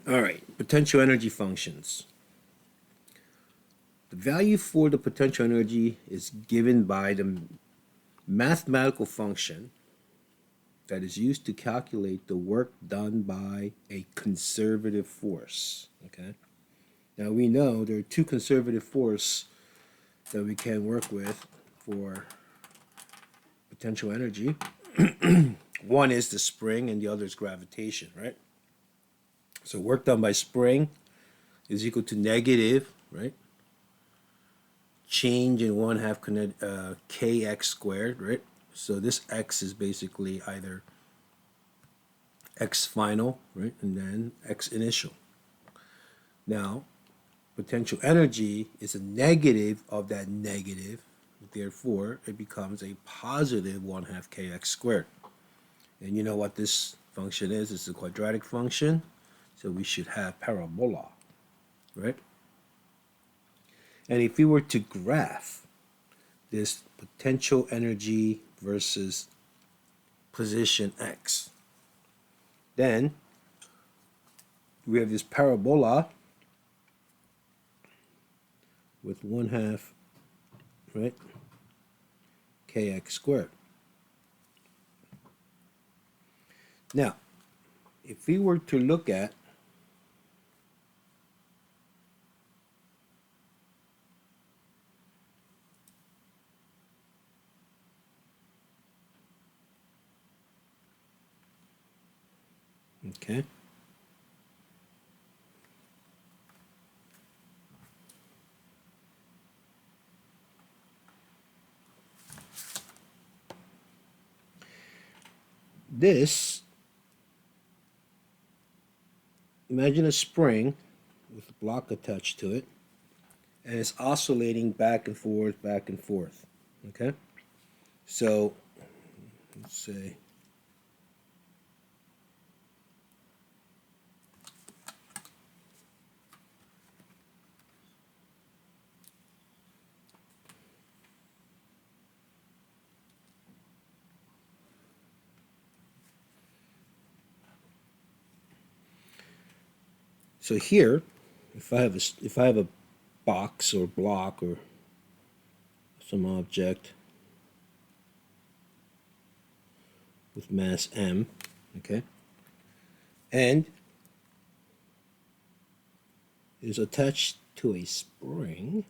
All right, potential energy functions. The value for the potential energy is given by the mathematical function that is used to calculate the work done by a conservative force. Okay. Now we know there are two conservative forces that we can work with for potential energy. One is the spring and the other is gravitation, right? So work done by spring is equal to negative, right? Change in 1/2 kx squared, right? So this x is basically either x final, right, and then x initial. Now, potential energy is a negative of that negative, therefore it becomes a positive 1/2 kx squared. And you know what this function is? It's a quadratic function, so we should have parabola, right? And if we were to graph this potential energy versus position x, then we have this parabola with 1/2, right, kx squared. Now, if we were to look at okay, this, imagine a spring with a block attached to it, and it's oscillating back and forth, okay? So, let's say, so here, if I have a box or block or some object with mass m, okay, and is attached to a spring,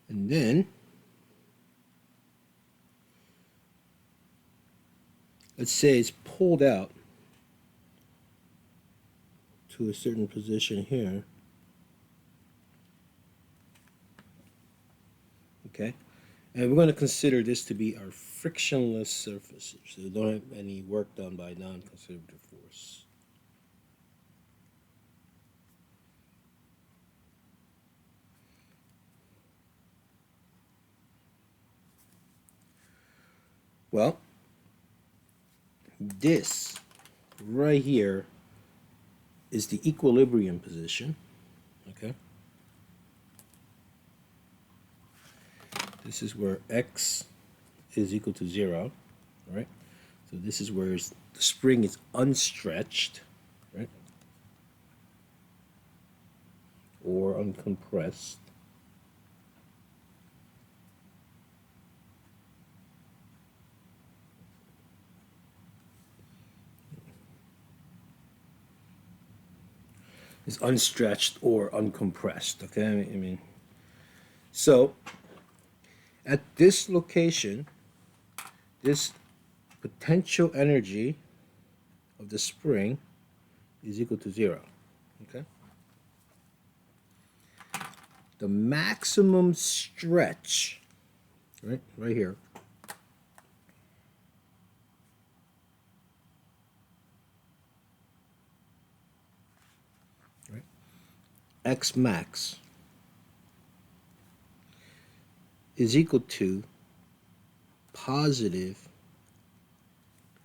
and then let's say it's pulled out to a certain position here, okay? And we're going to consider this to be our frictionless surface, so we don't have any work done by non-conservative force. Well, this right here is the equilibrium position, okay? This is where x is equal to 0, right? So this is where the spring is unstretched, right? Or uncompressed. It's unstretched or uncompressed, okay? I mean, so at this location, this potential energy of the spring is equal to 0, okay? The maximum stretch, right here, right, x max is equal to positive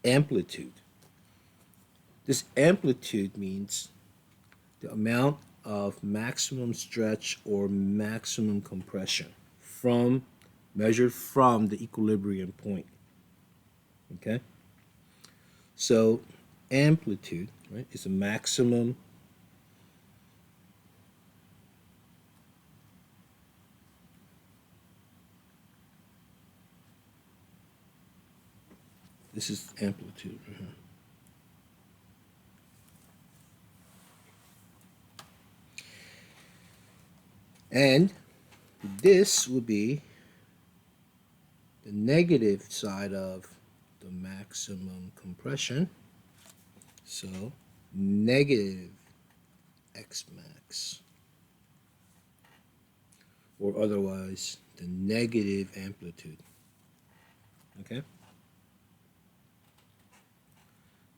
amplitude. This amplitude means the amount of maximum stretch or maximum compression from measured from the equilibrium point. Okay? So amplitude, right, is a maximum this is amplitude. And this will be the negative side of the maximum compression. So negative x max, or otherwise the negative amplitude. Okay?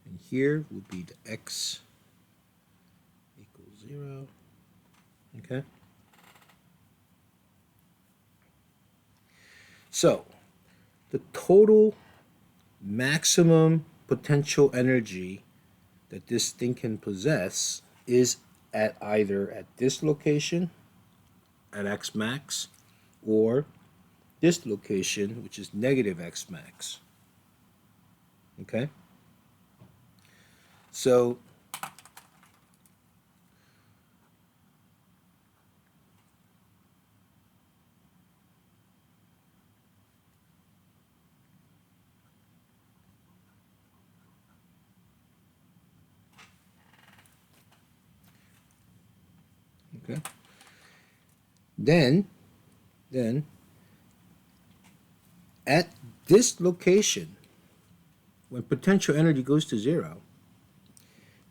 And here would be the x equals 0. Okay? So the total maximum potential energy that this thing can possess is at either at this location at x max or this location, which is negative x max. Okay? So okay. Then at this location, when potential energy goes to 0,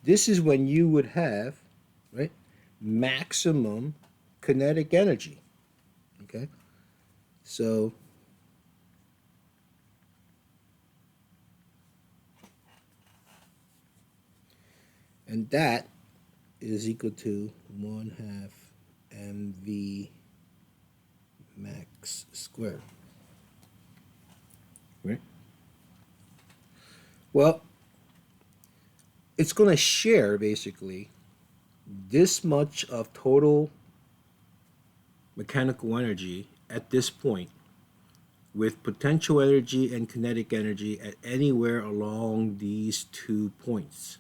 this is when you would have, right, maximum kinetic energy. Okay? So and that is equal to 1/2 mv max squared. Right? Well, it's going to share basically this much of total mechanical energy at this point with potential energy and kinetic energy at anywhere along these 2 points.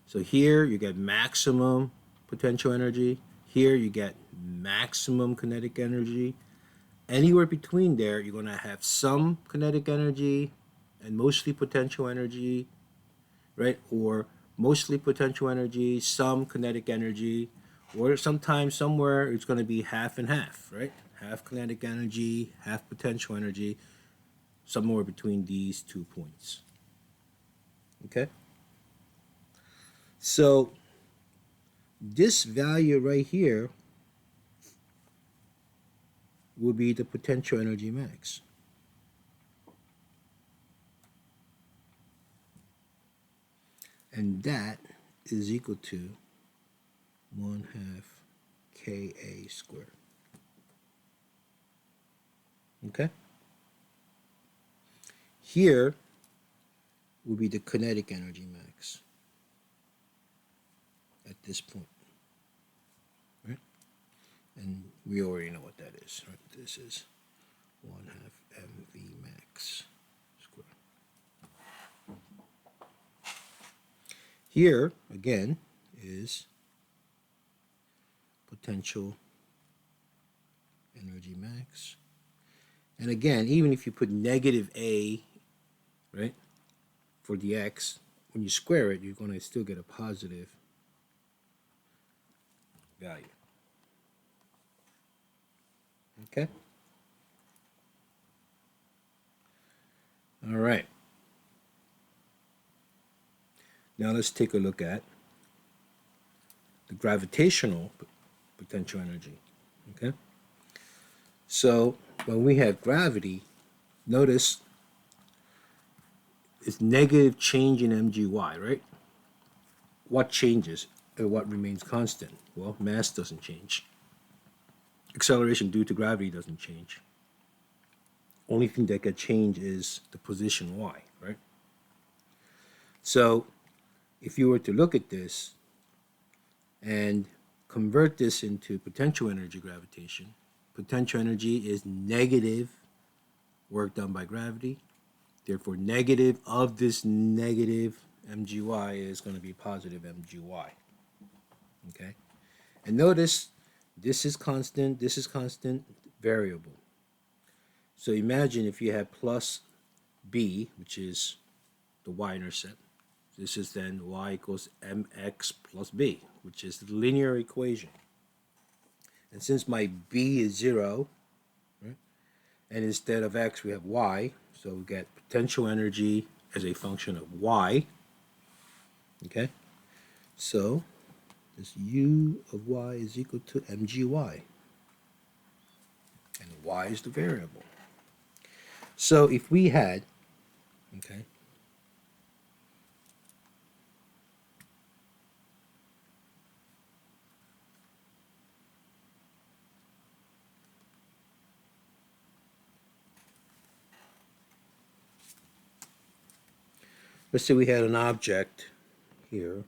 So here you get maximum potential energy. Here you get maximum kinetic energy. Anywhere between there, you're going to have some kinetic energy and mostly potential energy, right? Or mostly potential energy, some kinetic energy, or sometimes somewhere it's going to be half and half, right? Half kinetic energy, half potential energy, somewhere between these 2 points. Okay? So this value right here will be the potential energy max. And that is equal to 1/2 Ka squared. Okay? Here will be the kinetic energy max at this point. Right? And we already know what that is. Right? This is 1/2 mv max squared. Here, again, is potential energy max. And again, even if you put negative A, right, for the x, when you square it, you're going to still get a positive value. Okay? All right. Now let's take a look at the gravitational potential energy. Okay? So when we have gravity, notice it's negative change in mgy, right? What changes and what remains constant? Well, mass doesn't change. Acceleration due to gravity doesn't change. Only thing that can change is the position y, right? So if you were to look at this and convert this into potential energy gravitation. Potential energy is negative work done by gravity. Therefore, negative of this negative mgy is going to be positive mgy. Okay? And notice this is constant, variable. So imagine if you have plus b, which is the y-intercept. This is then y equals mx plus b, which is the linear equation. And since my b is 0, right, and instead of x we have y, so we get potential energy as a function of y. Okay? So this u of y is equal to mgy. And y is the variable. So if we had, okay, let's say we had an object here,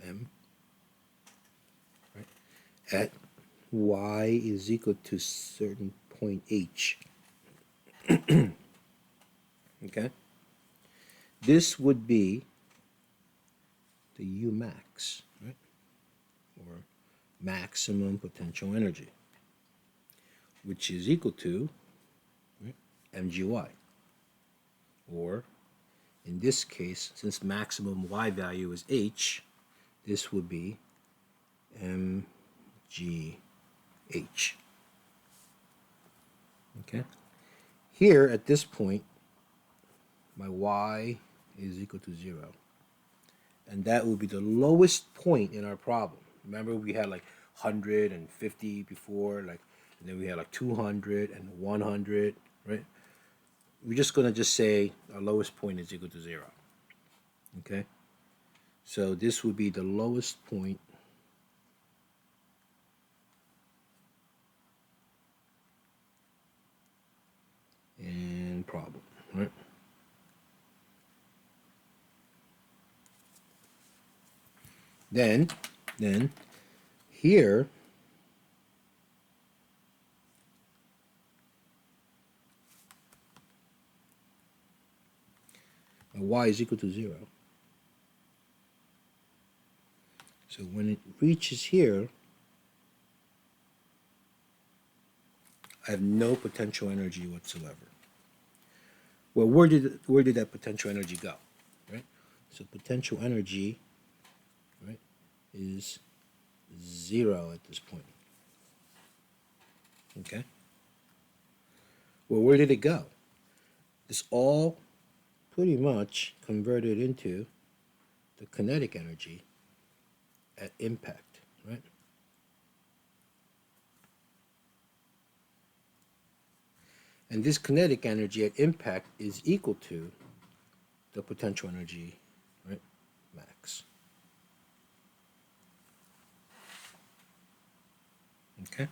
m, right, at y is equal to certain point h. Okay? This would be the U max, right? Or maximum potential energy, which is equal to, right, mgy. Or in this case, since maximum y value is h, this would be mgh. Okay? Here at this point, my y is equal to 0. And that will be the lowest point in our problem. Remember we had like 150 before, like, and then we had like 200 and 100, right? We're just going to just say our lowest point is equal to 0. Okay? So this would be the lowest point in problem, right? Then here, y is equal to 0. So when it reaches here, I have no potential energy whatsoever. Well, where did that potential energy go, right? So potential energy, right, is 0 at this point. Okay? Well, where did it go? It's all pretty much converted into the kinetic energy at impact, right? And this kinetic energy at impact is equal to the potential energy, right, max. Okay?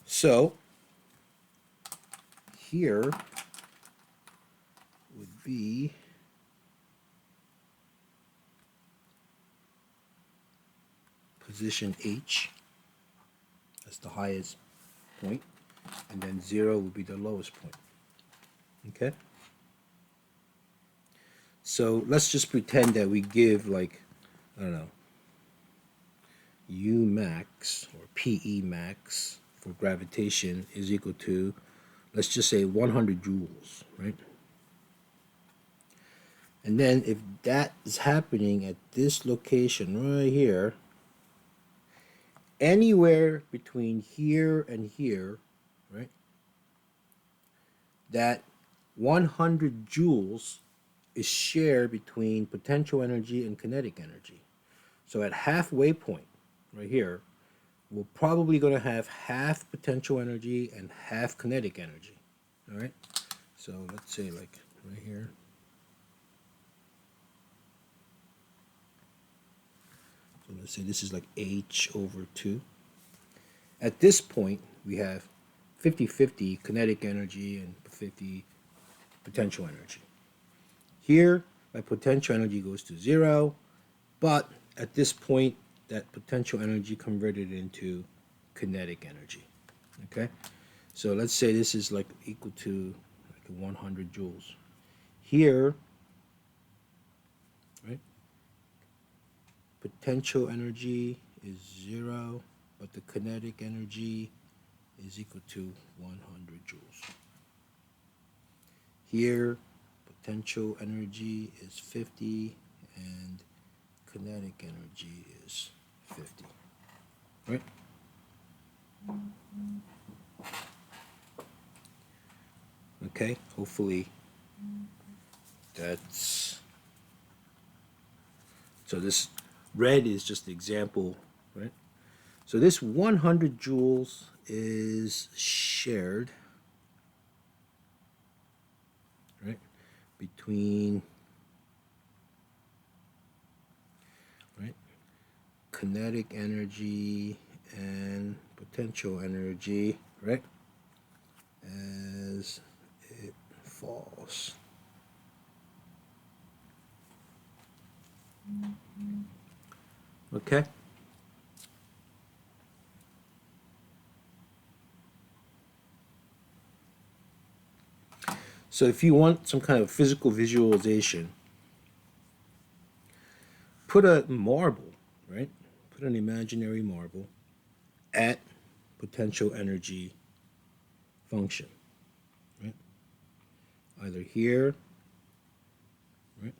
So here would be position H. That's the highest point. And then 0 would be the lowest point. Okay? So let's just pretend that we give, like, I don't know, U max or PE max for gravitation is equal to, let's just say 100 joules, right? And then if that is happening at this location right here, anywhere between here and here, right, that 100 joules is shared between potential energy and kinetic energy. So at halfway point, right here, we're probably going to have half potential energy and half kinetic energy. All right? So let's say like right here. So let's say this is like h over 2. At this point, we have 50-50 kinetic energy and 50 potential energy. Here, my potential energy goes to 0, but at this point, that potential energy converted into kinetic energy. Okay, so let's say this is like equal to like 100 joules. Here, right, potential energy is 0, but the kinetic energy is equal to 100 joules. Here, potential energy is 50, and kinetic energy is 50, right? Okay, hopefully that's, so this red is just the example, right? So this 100 joules is shared, right, between, right, kinetic energy and potential energy, right, as it falls. Okay? So if you want some kind of physical visualization, put a marble, right? Put an imaginary marble at potential energy function, right? Either here, right?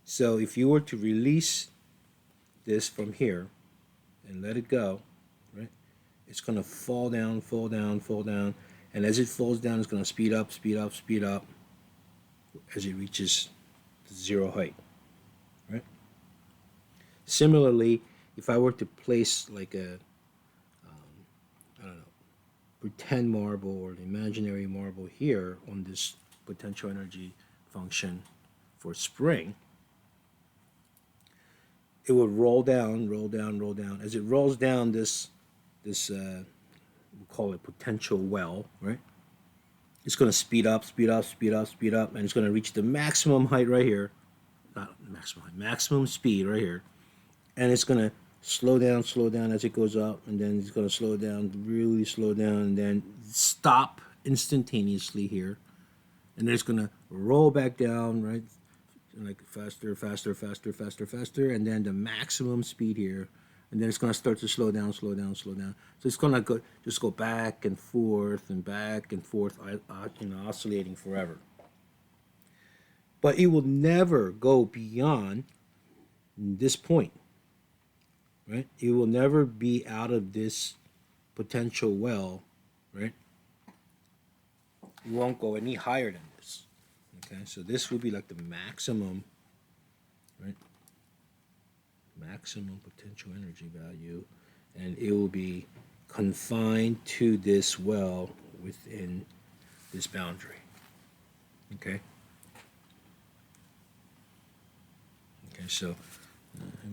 So if you were to release this from here and let it go, right? It's going to fall down, fall down, fall down. And as it falls down, it's going to speed up, speed up, speed up as it reaches zero height, right? Similarly, if I were to place like a, I don't know, pretend marble or an imaginary marble here on this potential energy function for spring, it would roll down, roll down, roll down. As it rolls down this we'll call it potential well, right? It's going to speed up, speed up, speed up, speed up, and it's going to reach the maximum height right here. Not maximum height, maximum speed right here. And it's going to slow down as it goes up, and then it's going to slow down, really slow down, and then stop instantaneously here. And then it's going to roll back down, right? Like faster, faster, faster, faster, faster, and then the maximum speed here. And then it's going to start to slow down, slow down, slow down. So it's going to go, just go back and forth, oscillating forever. But it will never go beyond this point, right? It will never be out of this potential well, right? It won't go any higher than this. Okay, so this will be like the maximum, right? Maximum potential energy value, and it will be confined to this well within this boundary. Okay. Okay, so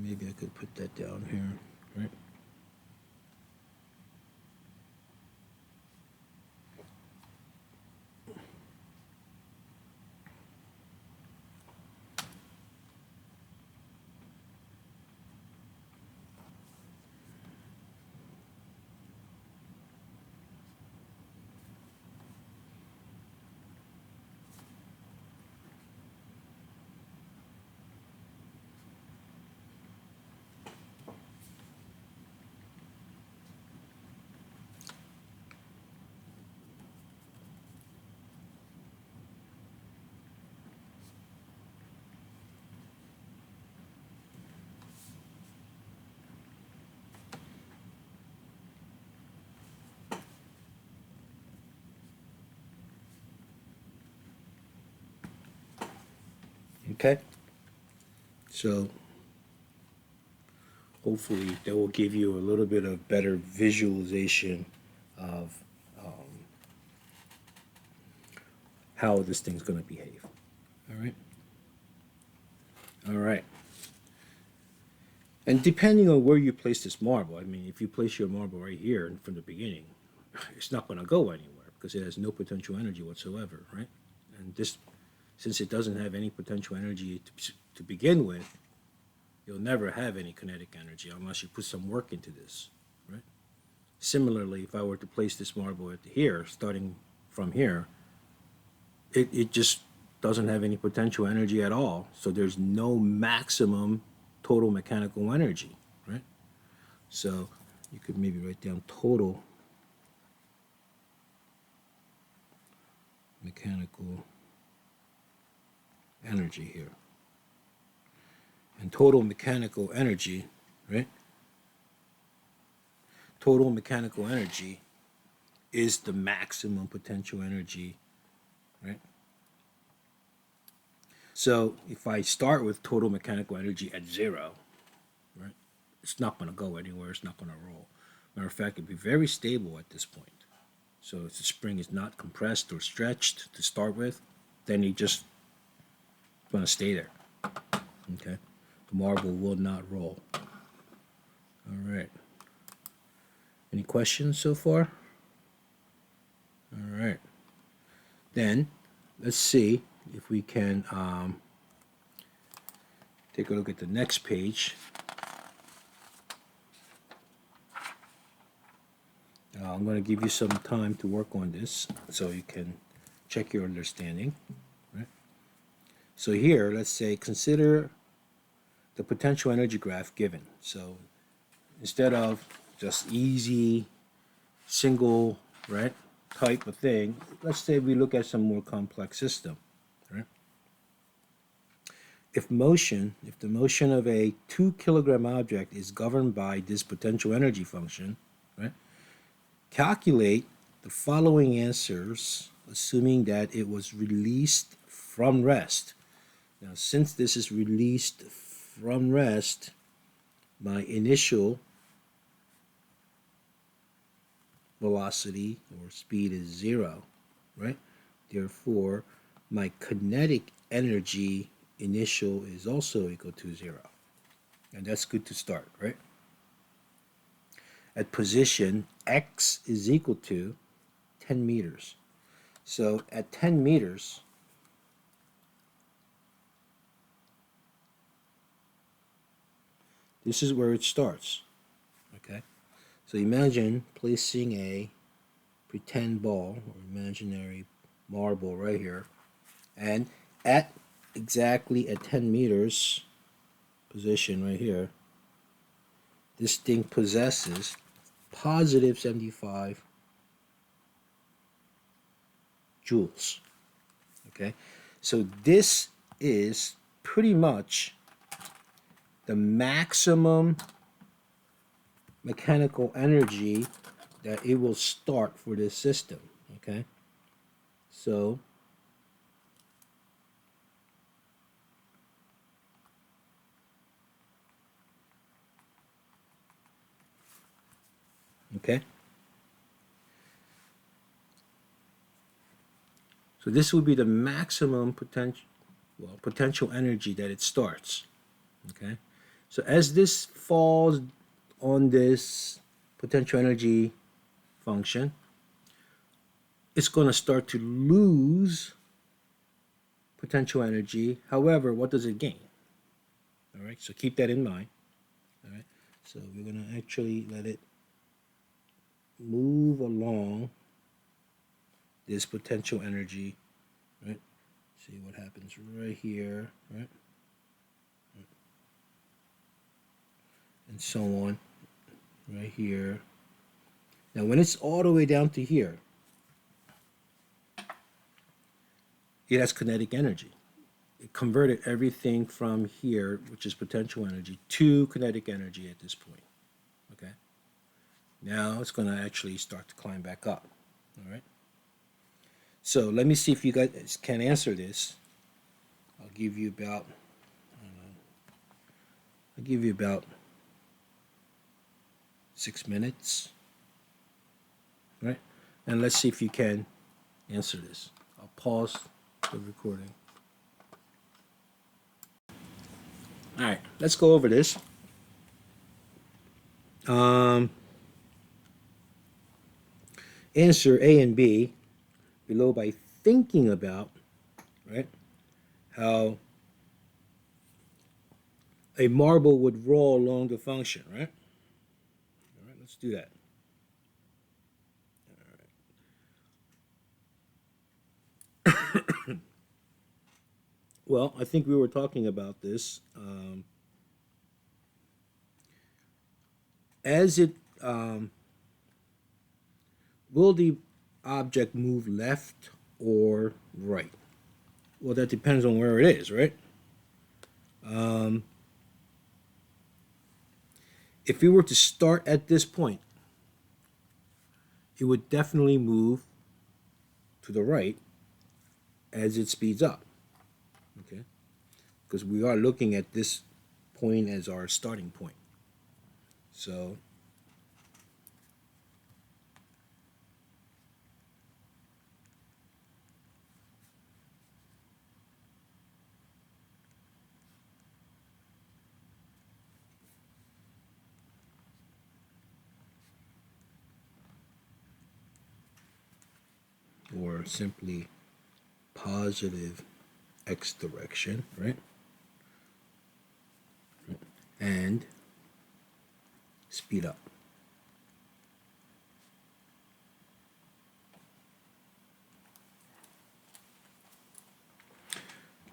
maybe I could put that down here, right? Okay. So hopefully that will give you a little bit of better visualization of how this thing's going to behave. All right. All right. And depending on where you place this marble, I mean, if you place your marble right here from the beginning, it's not going to go anywhere because it has no potential energy whatsoever, right? And this, since it doesn't have any potential energy to begin with, you'll never have any kinetic energy unless you put some work into this, right? Similarly, if I were to place this marble at here, starting from here, it just doesn't have any potential energy at all. So there's no maximum total mechanical energy, right? So you could maybe write down total mechanical energy here. And total mechanical energy, right? Total mechanical energy is the maximum potential energy, right? So if I start with total mechanical energy at 0, right, it's not going to go anywhere. It's not going to roll. Matter of fact, it'd be very stable at this point. So if the spring is not compressed or stretched to start with, then it just going to stay there. Okay, the marble will not roll. All right. Any questions so far? All right. Then let's see if we can take a look at the next page. I'm going to give you some time to work on this so you can check your understanding. Right? So here, let's say, consider the potential energy graph given. So instead of just easy, single, right, type of thing, let's say we look at some more complex system. Right? If the motion of a 2 kilogram object is governed by this potential energy function, right? Calculate the following answers, assuming that it was released from rest. Now, since this is released from rest, my initial velocity or speed is 0, right? Therefore, my kinetic energy initial is also equal to 0. And that's good to start, right? At position, x is equal to 10 meters. So at 10 meters, this is where it starts, okay? So imagine placing a pretend ball or imaginary marble right here, and at exactly at 10 meters position right here, this thing possesses positive 75 joules. Okay, so this is pretty much the maximum mechanical energy that it will start for this system. Okay, so okay. So this would be the maximum potential energy that it starts. Okay. So as this falls on this potential energy function, it's going to start to lose potential energy. However, what does it gain? All right. So keep that in mind. All right. So we're going to actually let it move along this potential energy, right? See what happens right here, right? And so on, right here. Now, when it's all the way down to here, it has kinetic energy. It converted everything from here, which is potential energy, to kinetic energy at this point, okay? Now it's going to actually start to climb back up, all right? So let me see if you guys can answer this. I'll give you about 6 minutes, right? And let's see if you can answer this. I'll pause the recording. All right, let's go over this. Answer A and B below by thinking about right? How a marble would roll along the function, right? All right, let's do that. Well, I think we were talking about this. As it will the object move left or right? Well, that depends on where it is, right? Um, if we were to start at this point, it would definitely move to the right as it speeds up, okay? Because we are looking at this point as our starting point. So, or simply positive x direction, right? And speed up.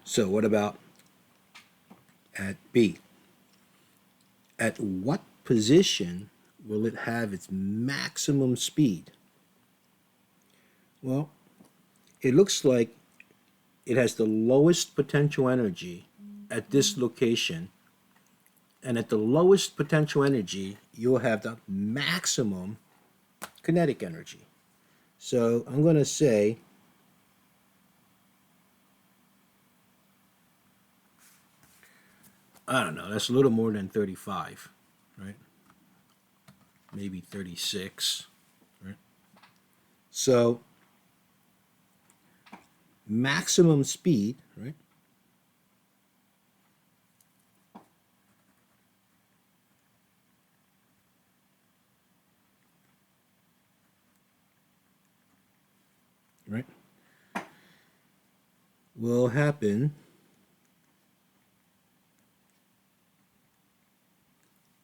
So, what about at B? At what position will it have its maximum speed? Well, it looks like it has the lowest potential energy at this location. And at the lowest potential energy, you'll have the maximum kinetic energy. So I'm going to say I don't know, that's a little more than 35, right? Maybe 36, right? So maximum speed, right? Right? Will happen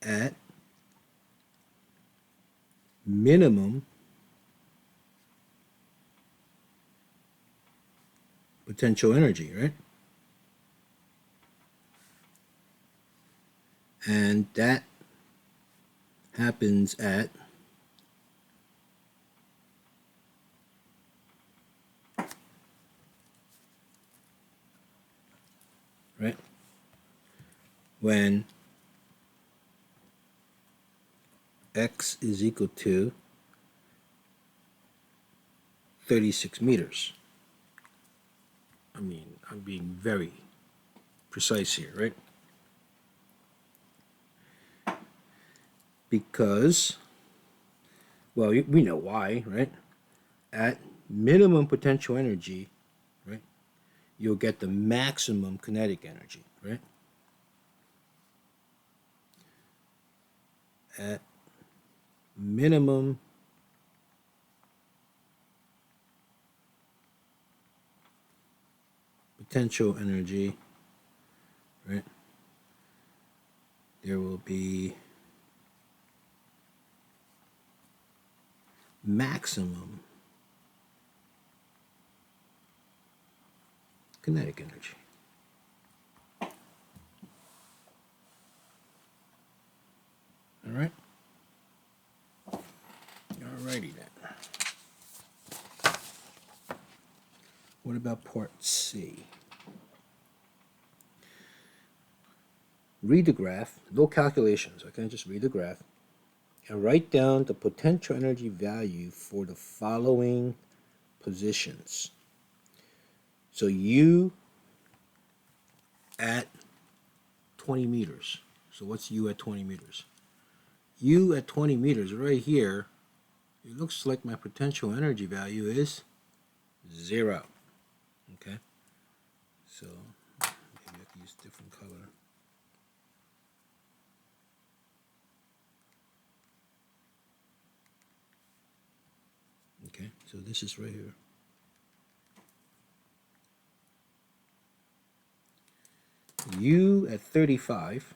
at minimum potential energy, right? And that happens at right when x is equal to 36 meters. I mean, I'm being very precise here, right? Because, well, we know why, right? At minimum potential energy, right, you'll get the maximum kinetic energy, right? At minimum potential energy, right, there will be maximum kinetic energy. All right? Alrighty then. What about part C? Read the graph, no calculations, okay? Just read the graph and write down the potential energy value for the following positions. So U at 20 meters. So what's U at 20 meters? U at 20 meters right here, it looks like my potential energy value is 0. Okay? So maybe I can use a different color. Okay, so this is right here. U at 35,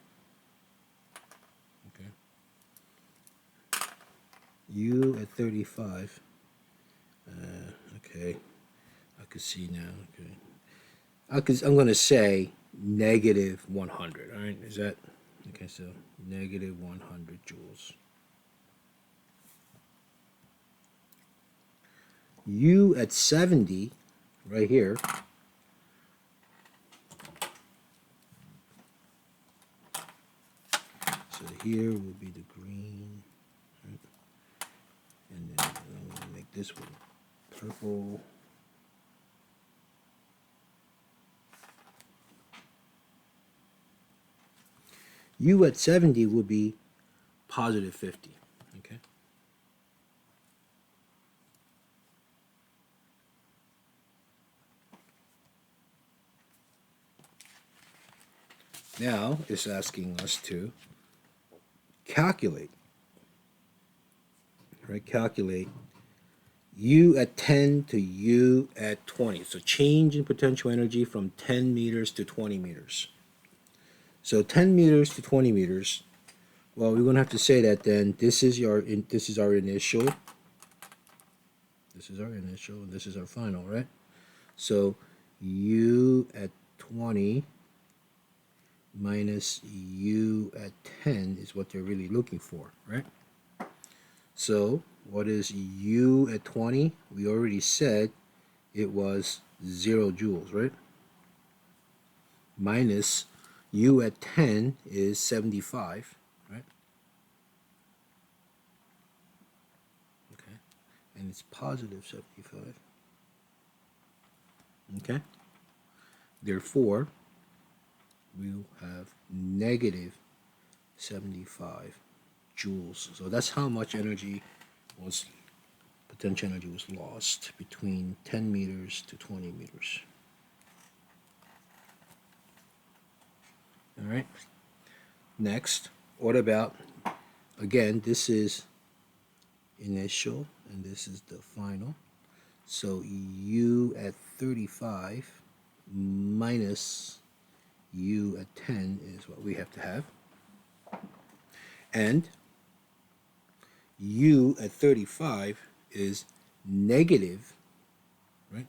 okay, U at 35, okay, I could see now, okay. I'm going to say negative 100, all right? Is that, okay, so negative 100 joules. U at 70, right here, so here will be the green, right? And then I'm going to make this one purple. U at 70 would be positive 50, okay? Now it's asking us to calculate, right? Calculate U at 10 to U at 20. So change in potential energy from 10 meters to 20 meters. So 10 meters to 20 meters. Well, we're going to have to say that then this is our initial. This is our initial, and this is our final, right? So U at 20 minus U at 10 is what they're really looking for, right? So what is U at 20? We already said it was 0 joules, right? Minus U at 10 is 75, right? Okay, and it's positive 75. Okay, therefore, we'll have negative 75 joules. So that's how much energy was, potential energy was lost between 10 meters to 20 meters. All right. Next, what about, again, this is initial and this is the final. So U at 35 minus U at 10 is what we have to have. And U at 35 is negative, right,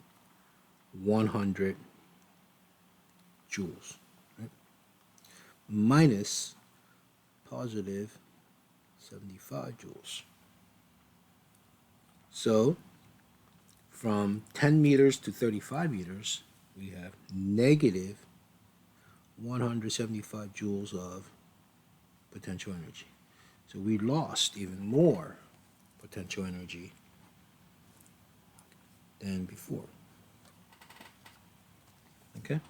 100 joules, right, minus positive 75 joules. So from 10 meters to 35 meters, we have negative 175 joules of potential energy. So we lost even more potential energy than before. Okay?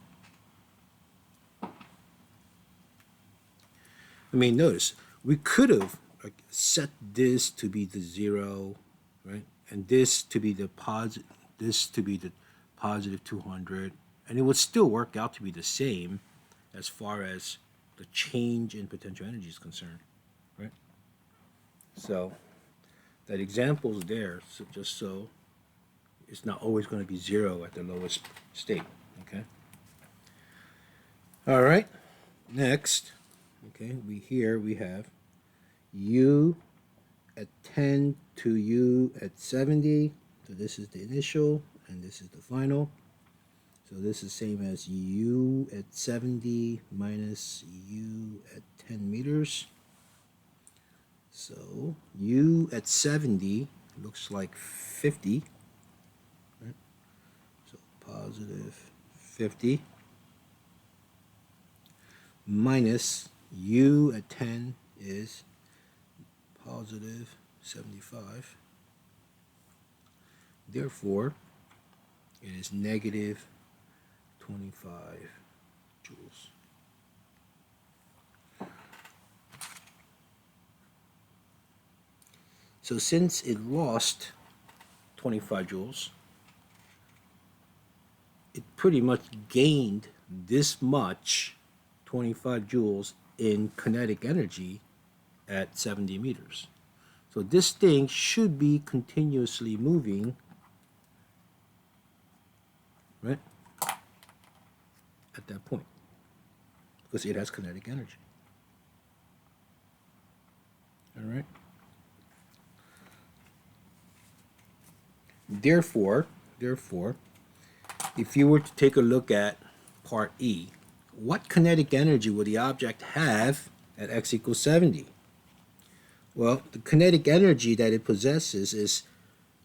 I mean, notice, we could have set this to be the 0, right? And this to be the positive, this to be the positive 200, and it would still work out to be the same as far as the change in potential energy is concerned, right? So that example is there, so just so it's not always going to be 0 at the lowest state, okay? All right, next, okay, we have U at 10 to U at 70. So this is the initial and this is the final. So this is same as U at 70 minus U at 10 meters. So U at 70 looks like 50, right? So positive 50 minus U at 10 is positive 75. Therefore, it is negative 25 joules. So since it lost 25 joules, it pretty much gained this much 25 joules in kinetic energy at 70 meters. So this thing should be continuously moving, right, at that point. because it has kinetic energy. All right. Therefore, if you were to take a look at part E, what kinetic energy would the object have at x equals 70? Well, the kinetic energy that it possesses is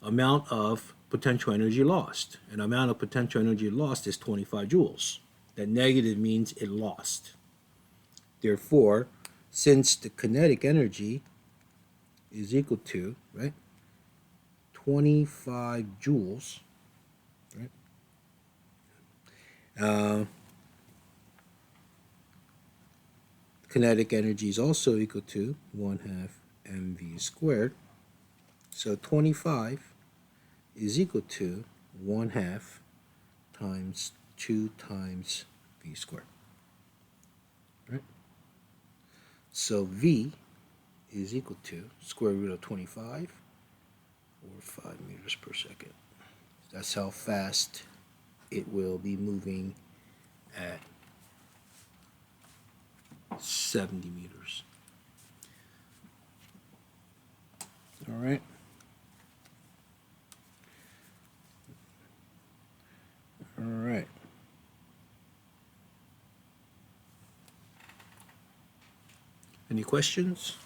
amount of potential energy lost. And amount of potential energy lost is 25 joules. That negative means it lost. Therefore, since the kinetic energy is equal to, right, 25 joules, right, kinetic energy is also equal to 1/2 mv squared. So 25 is equal to 1/2 times 2 times v squared. Right? So v is equal to square root of 25 or 5 meters per second. That's how fast it will be moving at 70 meters. All right. All right. Any questions?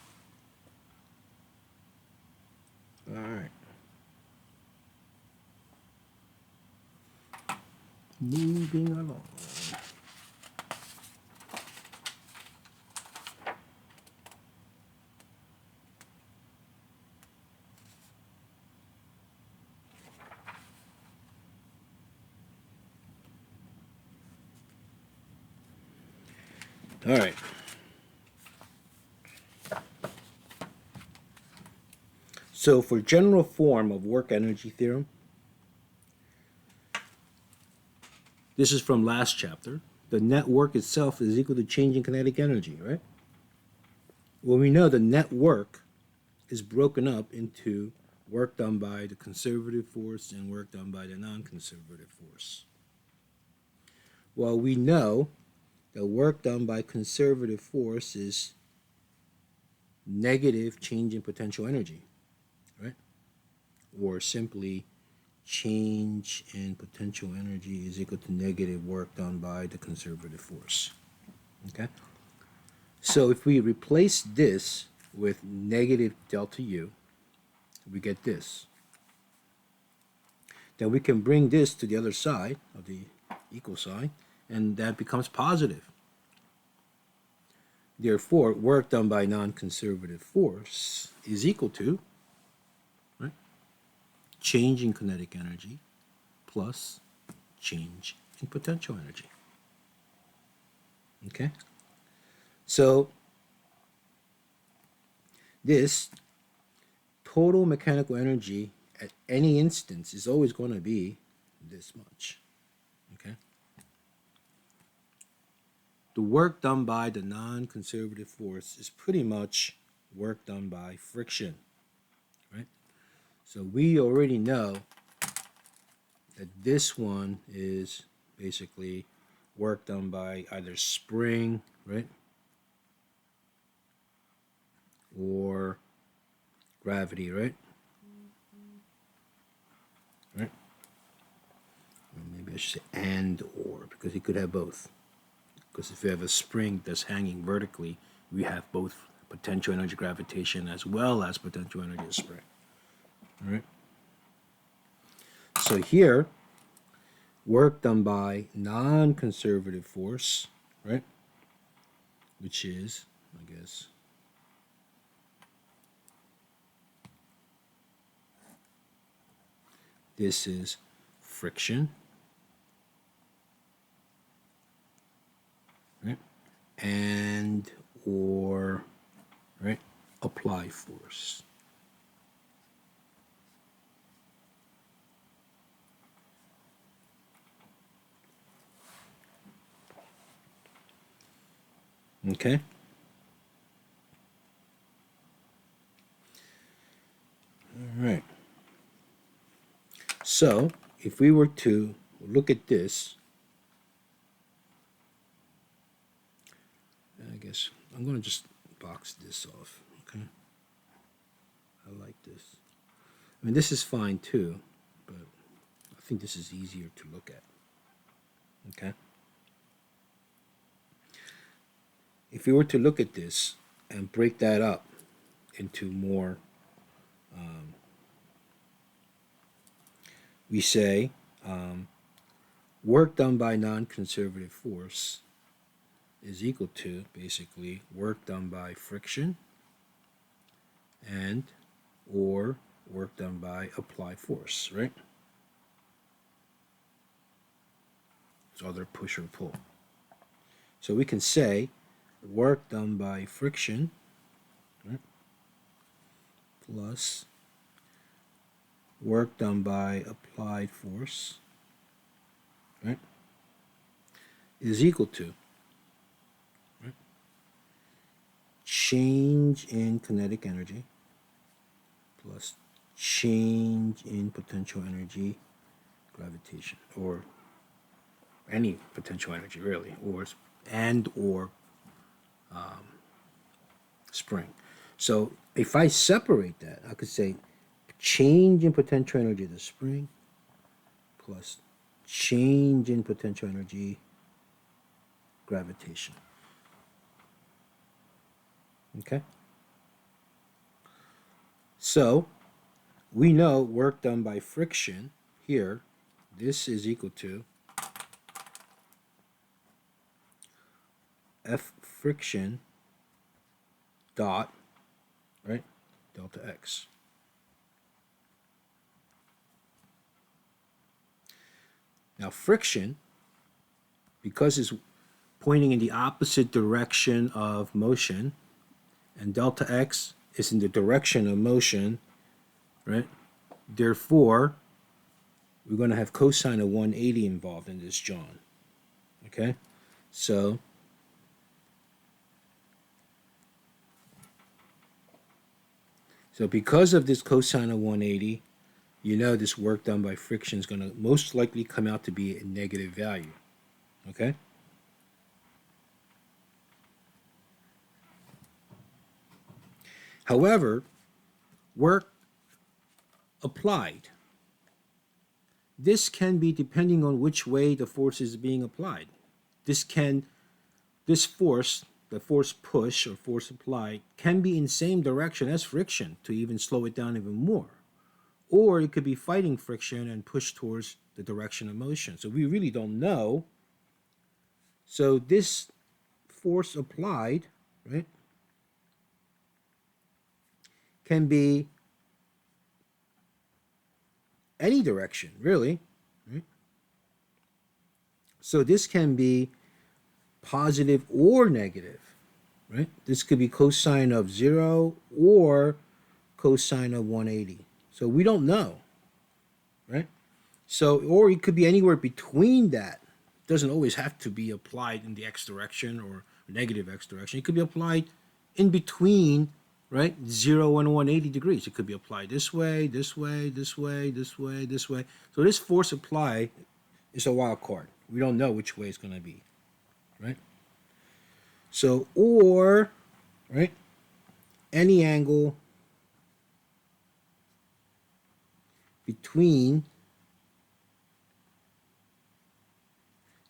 All right. Moving along. All right. So for general form of work energy theorem, this is from last chapter. The net work itself is equal to change in kinetic energy, right? Well, we know the net work is broken up into work done by the conservative force and work done by the non-conservative force. Well, we know that work done by conservative force is negative change in potential energy, right? Or simply change in potential energy is equal to negative work done by the conservative force. Okay? So if we replace this with negative delta U, we get this. Then we can bring this to the other side of the equal sign, and that becomes positive. Therefore, work done by non-conservative force is equal to, right, change in kinetic energy plus change in potential energy. Okay? So, this total mechanical energy at any instance is always going to be this much. Okay? The work done by the non-conservative force is pretty much work done by friction, right? So we already know that this one is basically work done by either spring, right, or gravity, right? Right? Or maybe I should say and or, because you could have both. Because if you have a spring that's hanging vertically, we have both potential energy gravitation as well as potential energy of spring. All right? So here, work done by non-conservative force, right, which is, I guess, this is friction, right, and or, right, apply force. Okay? All right. So, if we were to look at this, this. I'm going to just box this off, okay? I like this. I mean, this is fine too, but I think this is easier to look at, okay? If we were to look at this and break that up into more, we say work done by non-conservative force is equal to basically work done by friction and or work done by applied force, right? So either push or pull. So we can say work done by friction, right, plus work done by applied force, right, is equal to, right, change in kinetic energy plus change in potential energy, gravitation, or any potential energy really, or spring. So if I separate that, I could say change in potential energy of the spring plus change in potential energy, gravitation. Okay? So we know work done by friction here, this is equal to F friction dot, right, delta X. Now friction, because it's pointing in the opposite direction of motion, and delta X is in the direction of motion, right? Therefore, we're going to have cosine of 180 involved in this, John. Okay? So because of this cosine of 180, you know this work done by friction is going to most likely come out to be a negative value. Okay? However, work applied, this can be depending on which way the force is being applied. This force, the force push or force applied, can be in same direction as friction to even slow it down even more. Or it could be fighting friction and push towards the direction of motion. So we really don't know. So this force applied, right, can be any direction, really. Right? So this can be positive or negative, right? This could be cosine of 0 or cosine of 180. So we don't know, right? So, or it could be anywhere between that. It doesn't always have to be applied in the x direction or negative x direction. It could be applied in between, right? 0 and 180 degrees. It could be applied this way, this way, this way, this way, this way. So this force applied is a wild card. We don't know which way it's going to be, right? So, or, right, any angle between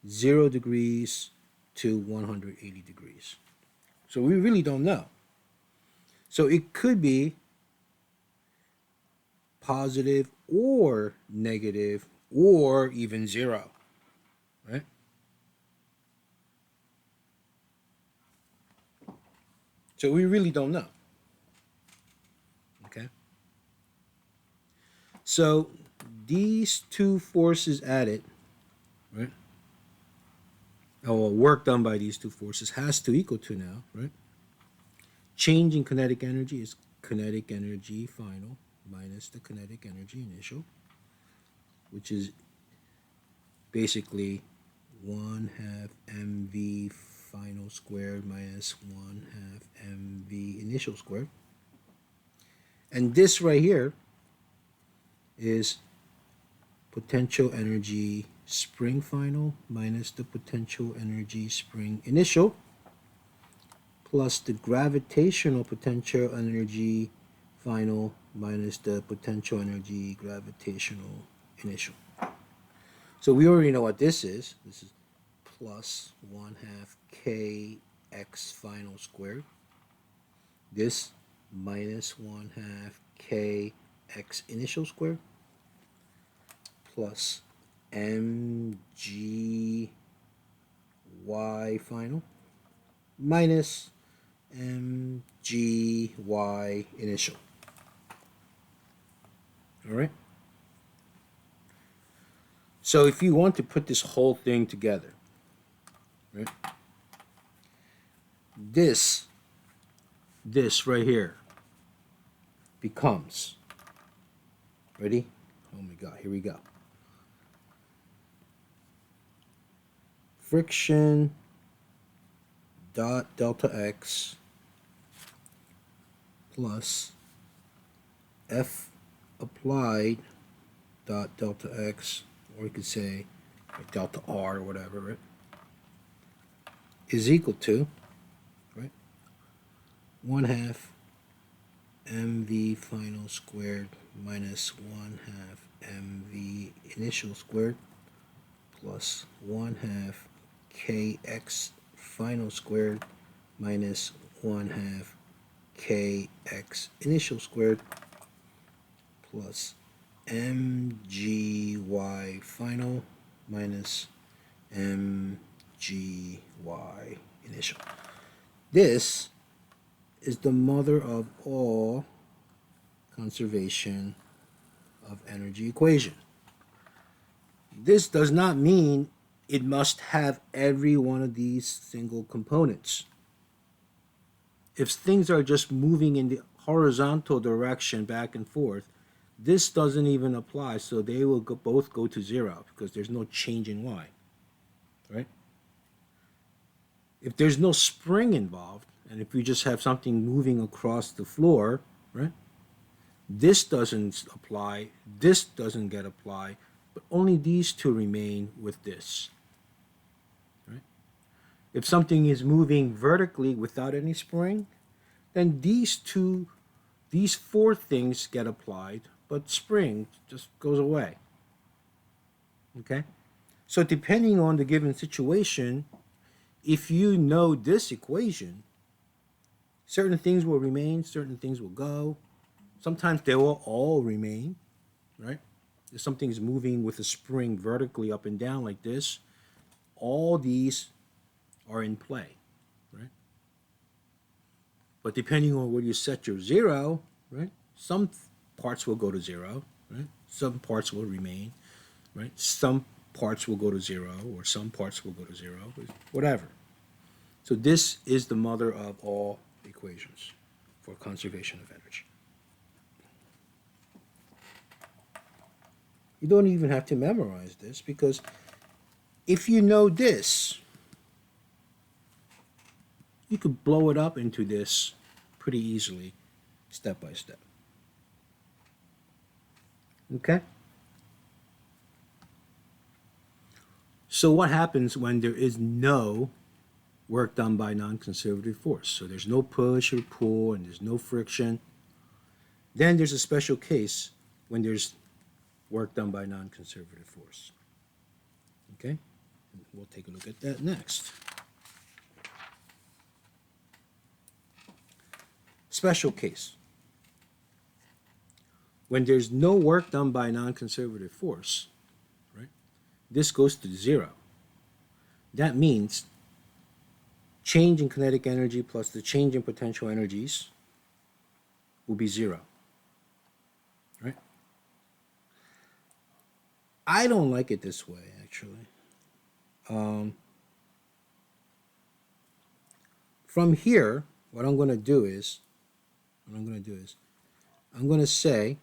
0 degrees to 180 degrees. So we really don't know. So it could be positive or negative or even 0, right? So we really don't know. Okay? So these two forces added, right? Or work done by these two forces has to equal to now, right? Change in kinetic energy is kinetic energy final minus the kinetic energy initial, which is basically 1/2 mv final squared minus 1/2 mv initial squared. And this right here is potential energy spring final minus the potential energy spring initial, plus the gravitational potential energy final minus the potential energy gravitational initial. So we already know what this is. This is plus 1/2 kx final squared. This minus 1/2 kx initial squared plus mgy final minus mgy initial. All right? So if you want to put this whole thing together, right? This right here becomes, ready? Oh my God, here we go. Friction dot delta x plus F applied dot delta x, or you could say delta R or whatever, right, is equal to, right, 1/2 mv final squared minus 1/2 mv initial squared plus 1/2 kx final squared minus 1/2 kx initial squared plus mgy final minus mgy initial. This is the mother of all conservation of energy equation. This does not mean it must have every one of these single components. If things are just moving in the horizontal direction back and forth, this doesn't even apply, so they will both go to 0 because there's no change in y, right? If there's no spring involved, and if you just have something moving across the floor, right, this doesn't apply, this doesn't get applied, but only these two remain with this, right? If something is moving vertically without any spring, then these four things get applied, but spring just goes away. Okay? So depending on the given situation, if you know this equation, certain things will remain, certain things will go. Sometimes they will all remain, right? If something is moving with a spring vertically up and down like this, all these are in play, right? But depending on where you set your 0, right, some parts will go to 0, right? Some parts will remain, right? Some parts will go to 0, or some parts will go to 0, whatever. So this is the mother of all equations for conservation of energy. You don't even have to memorize this, because if you know this, you could blow it up into this pretty easily, step by step. Okay? So what happens when there is no work done by non-conservative force? So there's no push or pull and there's no friction. Then there's a special case when there's work done by non-conservative force. Okay? We'll take a look at that next. Special case. When there's no work done by non-conservative force, right, this goes to 0. That means change in kinetic energy plus the change in potential energies will be 0. Right? I don't like it this way, actually. From here, what I'm going to do is, I'm going to say,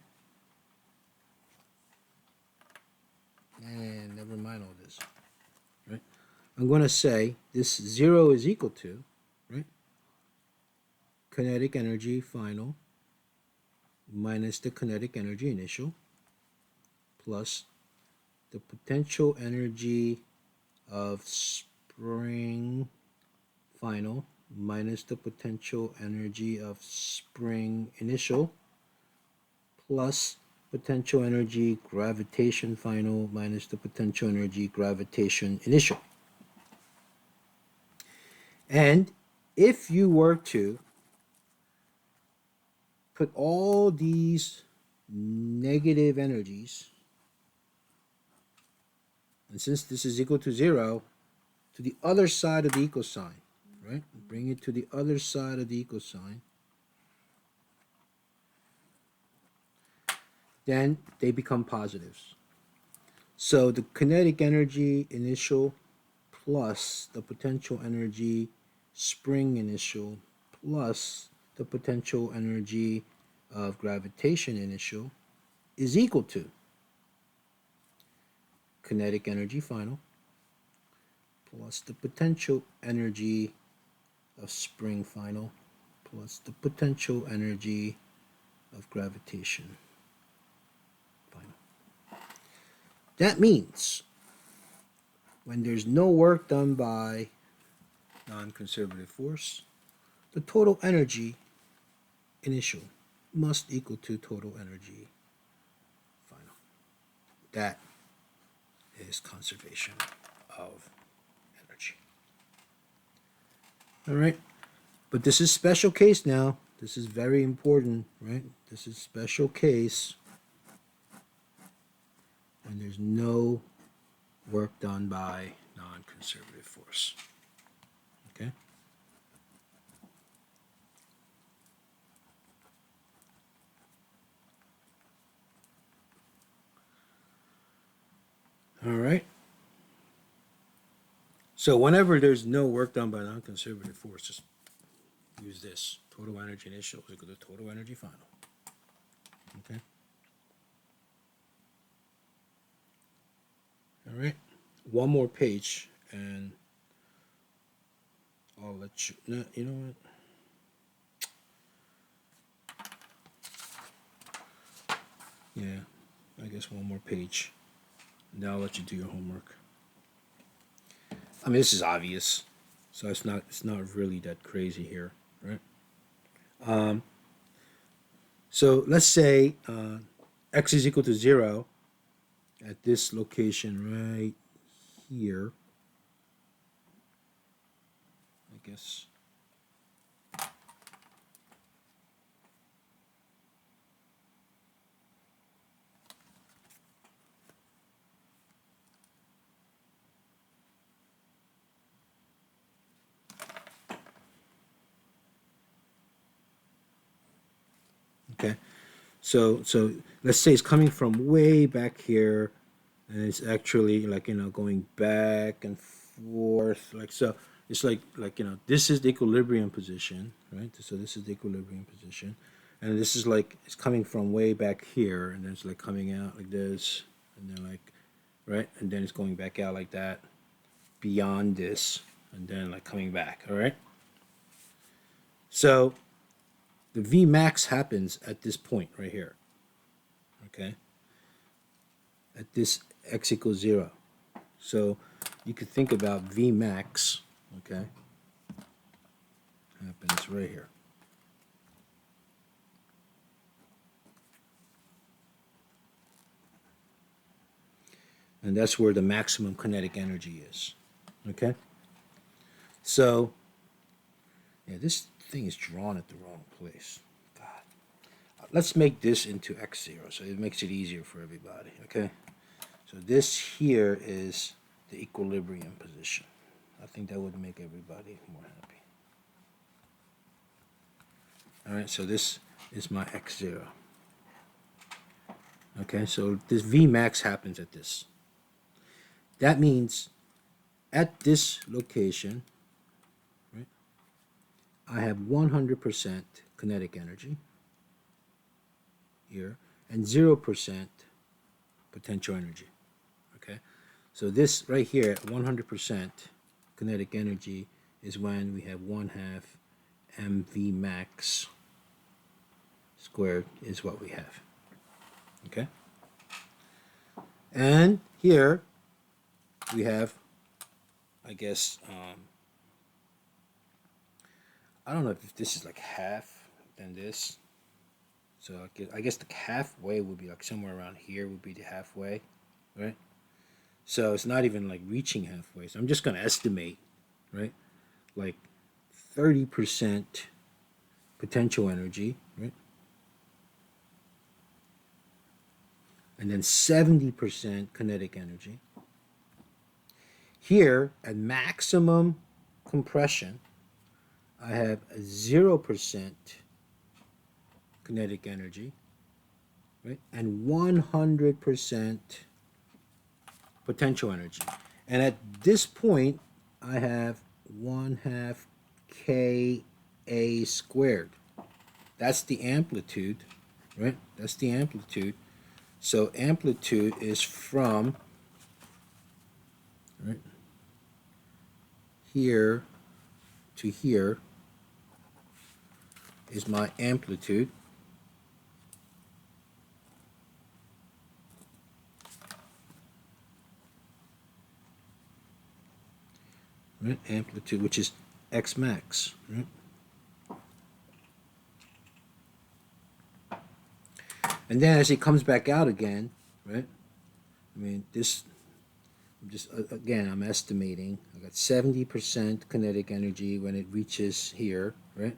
and never mind all this, right? I'm going to say this 0 is equal to, right, kinetic energy final minus the kinetic energy initial plus the potential energy of spring final minus the potential energy of spring initial plus potential energy gravitation final minus the potential energy gravitation initial. And if you were to put all these negative energies, and since this is equal to 0, to the other side of the equal sign, right? Bring it to the other side of the equal sign. Then they become positives. So the kinetic energy initial plus the potential energy spring initial plus the potential energy of gravitation initial is equal to kinetic energy final plus the potential energy of spring final plus the potential energy of gravitation final. That means when there's no work done by non-conservative force, the total energy initial must equal to total energy final. That is conservation of energy. All right, but this is special case now. This is very important, right? This is special case when there's no work done by non-conservative force. Okay? All right. So whenever there's no work done by non-conservative force, just use this. Total energy initial is equal to total energy final. Okay? All right. One more page and I'll let you, no, you know what? Yeah, I guess one more page. Now I'll let you do your homework. I mean, this is obvious, so it's not really that crazy here, right? So let's say x is equal to 0 at this location right here. I guess. Okay, so let's say it's coming from way back here, and it's actually like going back and forth like so. It's like this is the equilibrium position, right? So this is the equilibrium position, and this is like it's coming from way back here, and then it's like coming out like this, and then like right, and then it's going back out like that, beyond this, and then like coming back. All right. So the V max happens at this point right here. Okay. At this x equals 0. So you could think about V max, okay, happens right here. And that's where the maximum kinetic energy is. Okay? So, yeah, this thing is drawn at the wrong place. God. Let's make this into x0 so it makes it easier for everybody. Okay? So this here is the equilibrium position. I think that would make everybody more happy. All right, so this is my x0. Okay, so this V max happens at this. That means at this location, right, I have 100% kinetic energy here and 0% potential energy. Okay, so this right here at 100% kinetic energy is when we have 1/2 mv max squared is what we have. Okay, and here we have, I guess, I don't know if this is like half than this. So I guess the halfway would be like somewhere around here would be the halfway, right? So it's not even like reaching halfway. So I'm just going to estimate, right? Like 30% potential energy, right? And then 70% kinetic energy. Here, at maximum compression, I have 0% kinetic energy, right? And 100% potential energy. And at this point, I have 1/2 Ka squared. That's the amplitude, right? That's the amplitude. So amplitude is from, right, here to here is my amplitude. Right? Amplitude, which is x max. Right? And then as it comes back out again, right? I mean, this, again, I'm estimating. I got 70% kinetic energy when it reaches here, right?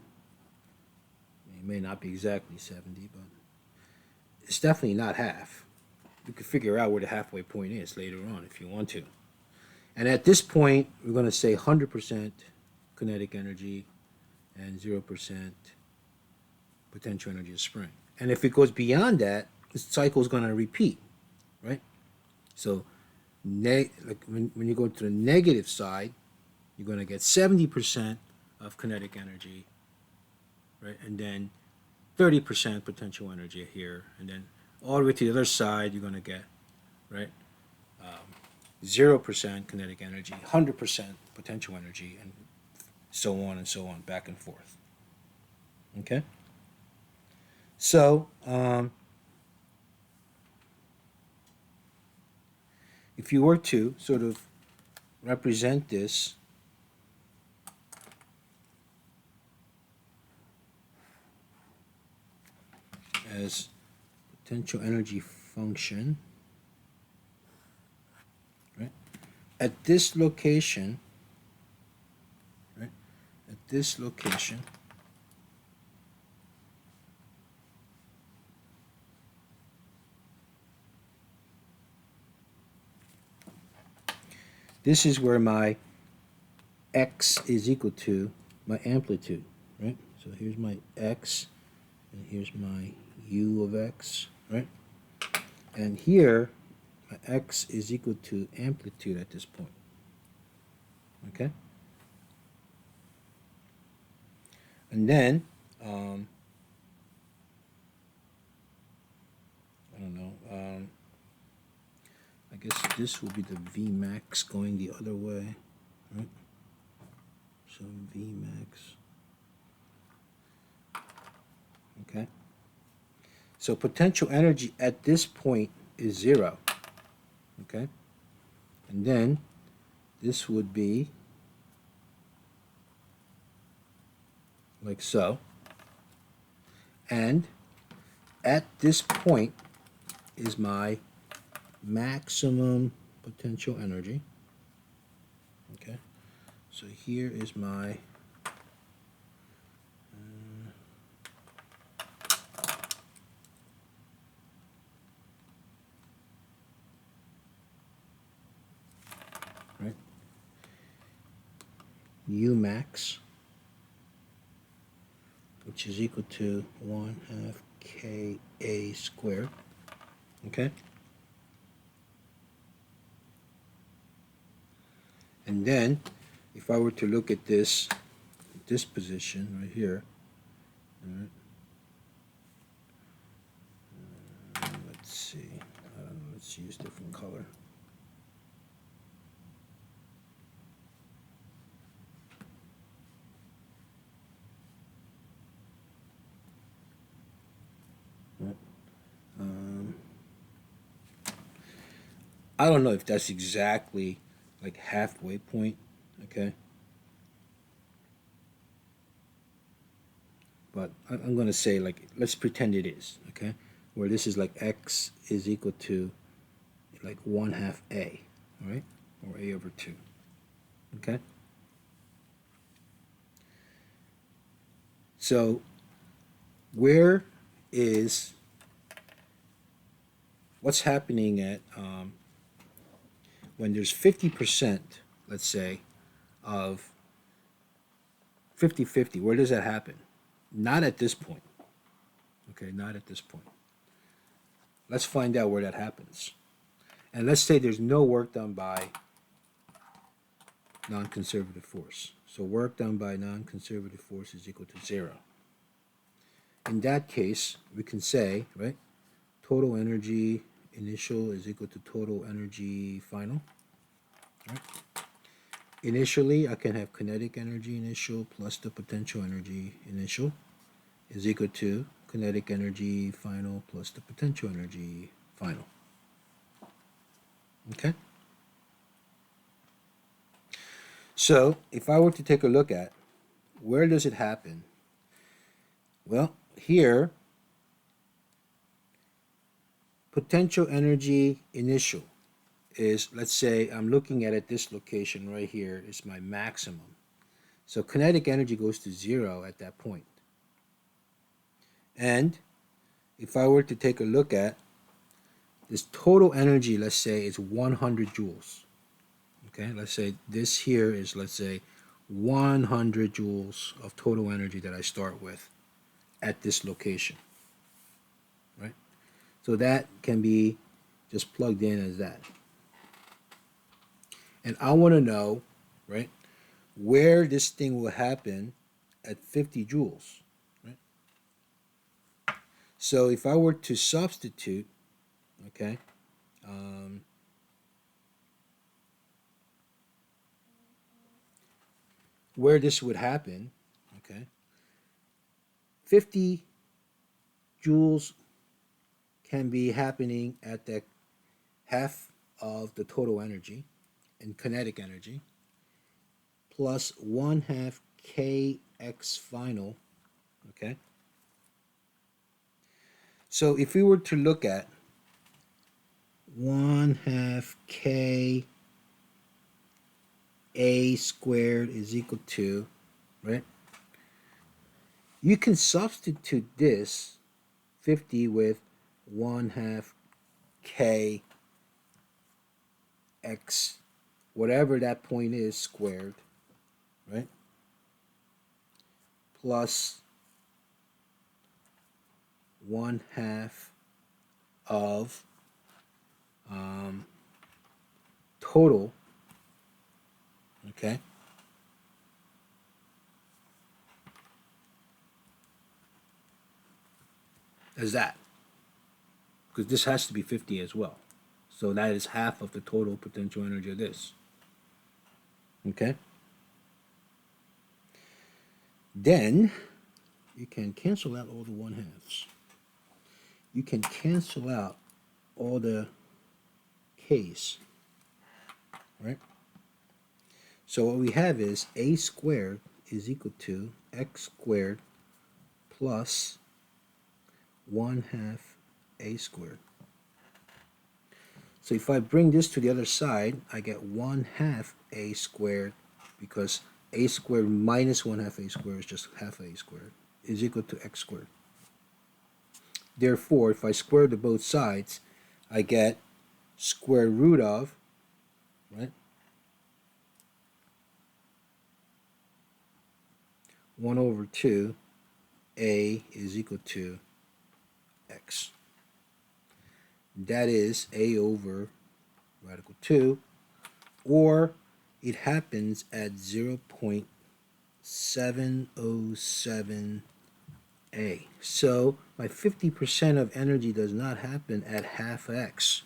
It may not be exactly 70, but it's definitely not half. You could figure out where the halfway point is later on if you want to. And at this point, we're going to say 100% kinetic energy and 0% potential energy of spring. And if it goes beyond that, the cycle is going to repeat, right? So like when you go to the negative side, you're going to get 70% of kinetic energy, right? And then 30% potential energy here. And then all the way to the other side, you're going to get, right, 0% kinetic energy, 100% potential energy, and so on, back and forth. Okay? So, if you were to sort of represent this as potential energy function, right? At this location, right? At this location, this is where my x is equal to my amplitude, right? So here's my x, and here's my u of x, right? And here, my x is equal to amplitude at this point, okay? And then, I don't know, I guess this will be the Vmax going the other way, right? So Vmax, okay? So potential energy at this point is 0, okay? And then this would be like so. And at this point is my maximum potential energy, okay? So here is my right, U max, which is equal to 1/2 Ka squared, okay? And then, if I were to look at this position right here, all right, let's see, let's use different color. Right. I don't know if that's exactly like halfway point, okay? but I'm going to say, like, let's pretend it is, okay? Where this is like x is equal to like 1/2 a, right? Or a over 2, okay? So where is, what's happening at when there's 50%, let's say, of 50/50, where does that happen? Not at this point, okay? Not at this point. Let's find out where that happens. And let's say there's no work done by non-conservative force. So work done by non-conservative force is equal to 0. In that case, we can say, right, total energy initial is equal to total energy final. Right? Initially, I can have kinetic energy initial plus the potential energy initial is equal to kinetic energy final plus the potential energy final. Okay? So if I were to take a look at where does it happen? Well, here, potential energy initial is, let's say I'm looking at it, this location right here is my maximum. So kinetic energy goes to 0 at that point. And if I were to take a look at this total energy, let's say is 100 joules. Okay, let's say this here is, let's say, 100 joules of total energy that I start with at this location, right? So that can be just plugged in as that. And I want to know, right, where this thing will happen at 50 joules, right? So if I were to substitute, okay, where this would happen, okay, 50 joules can be happening at the half of the total energy in kinetic energy plus 1/2 kx final, okay? So if we were to look at 1/2 k a squared is equal to, right? You can substitute this 50 with 1/2 k x, whatever that point is, squared, right? Plus 1/2 of total, okay? As that. Because this has to be 50 as well. So that is half of the total potential energy of this. Okay? Then you can cancel out all the 1/2s. You can cancel out all the k's. Right? So what we have is a squared is equal to x squared plus 1/2 a squared. So if I bring this to the other side, I get 1/2 a squared, because a squared minus 1/2 a squared is just half a squared, is equal to x squared. Therefore, if I square the both sides, I get square root of, right, 1 over 2 a is equal to x. That is a over radical 2, or it happens at 0.707 a. So my 50% of energy does not happen at half x,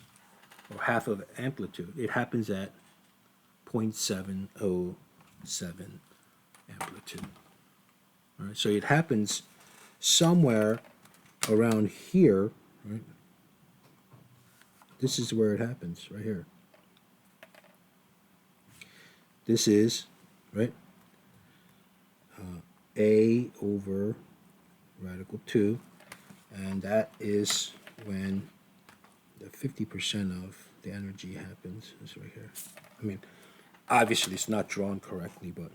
or half of amplitude. It happens at 0.707 amplitude. All right, so it happens somewhere around here, right? This is where it happens, right here. This is, right, a over radical 2, and that is when the 50% of the energy happens. It's right here. I mean, obviously it's not drawn correctly, but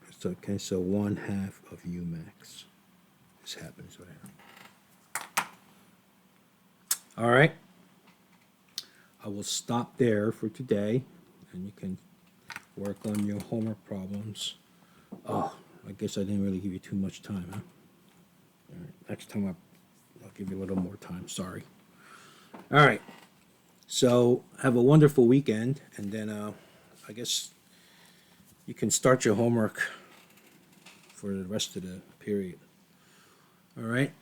it's okay. So 1/2 of U max. This happens right here. All right. I will stop there for today, and you can work on your homework problems. Oh, I guess I didn't really give you too much time, huh? All right. Next time I'll give you a little more time. Sorry. All right. So have a wonderful weekend, and then I guess you can start your homework for the rest of the period. All right.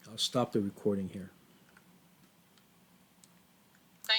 I'll stop the recording here.